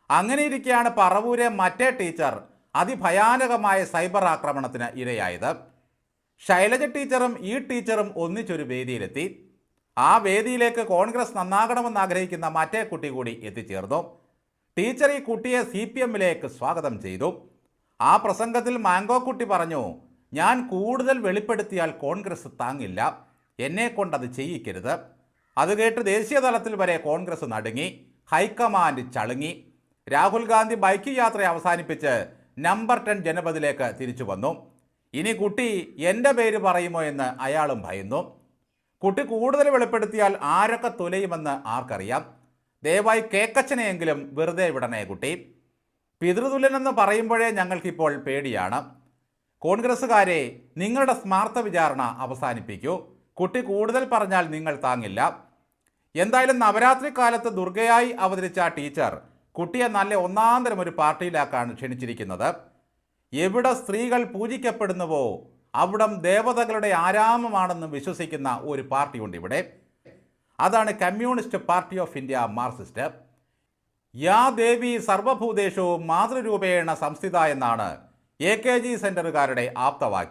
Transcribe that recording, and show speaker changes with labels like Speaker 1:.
Speaker 1: അങ്ങനെയിരിക്കെയാണ് പറവൂരെ മറ്റേ teacher അതിഭയാനകമായ cyber ആക്രമണത്തിന് ഇരയായത്. ശൈലജ ടീച്ചറും ഈ ടീച്ചറും ഒന്നിച്ചൊരു വേദിയിലെത്തി. ആ വേദിയിലേക്ക് കോൺഗ്രസ് നന്നാകണമെന്ന് ആഗ്രഹിക്കുന്ന മറ്റേ കുട്ടി കൂടി എത്തിച്ചേർന്നു. ടീച്ചർ ഈ കുട്ടിയെ CPMലേക്ക് സ്വാഗതം ചെയ്തു. ആ പ്രസംഗത്തിൽ മാംഗോ കുട്ടി പറഞ്ഞു, ഞാൻ കൂടുതൽ വെളിപ്പെടുത്തിയാൽ കോൺഗ്രസ് താങ്ങില്ല, എന്നെ കൊണ്ടത് ചെയ്യിക്കരുത്. അത് കേട്ട് ദേശീയ തലത്തിൽ വരെ കോൺഗ്രസ് നടുങ്ങി, ഹൈക്കമാൻഡ് ചളുങ്ങി. രാഹുൽ ഗാന്ധി ബൈക്ക് യാത്ര അവസാനിപ്പിച്ച് നമ്പർ 10 ജനപദിലേക്ക് തിരിച്ചു വന്നു. ഇനി കുട്ടി എൻ്റെ പേര് പറയുമോ എന്ന് അയാളും ഭയന്നു. കുട്ടി കൂടുതൽ വെളിപ്പെടുത്തിയാൽ ആരൊക്കെ തുലയുമെന്ന് ആർക്കറിയാം. ദയവായി കേക്കച്ചനെയെങ്കിലും വെറുതെ വിടണേ കുട്ടി. പിതൃതുല്യനെന്ന് പറയുമ്പോഴേ ഞങ്ങൾക്കിപ്പോൾ പേടിയാണ്. കോൺഗ്രസ്സുകാരെ, നിങ്ങളുടെ സ്മാർത്ഥ വിചാരണ അവസാനിപ്പിക്കൂ. കുട്ടി കൂടുതൽ പറഞ്ഞാൽ നിങ്ങൾ താങ്ങില്ല. എന്തായാലും നവരാത്രി കാലത്ത് ദുർഗയായി അവതരിച്ച ടീച്ചർ കുട്ടിയെ നല്ല ഒന്നാന്തരം ഒരു പാർട്ടിയിലാക്കാണ് ക്ഷണിച്ചിരിക്കുന്നത്. എവിടെ സ്ത്രീകൾ പൂജിക്കപ്പെടുന്നുവോ അവിടം ദേവതകളുടെ ആരാമമാണെന്ന് വിശ്വസിക്കുന്ന ഒരു പാർട്ടിയുണ്ട് ഇവിടെ. അതാണ് communist party of India Marxist. യാ ദേവി സർവഭൂതേഷു മാതൃരൂപേണ സംസ്ഥിത എന്നാണ് AKG സെന്ററുകാരുടെ ആപ്തവാക്യം.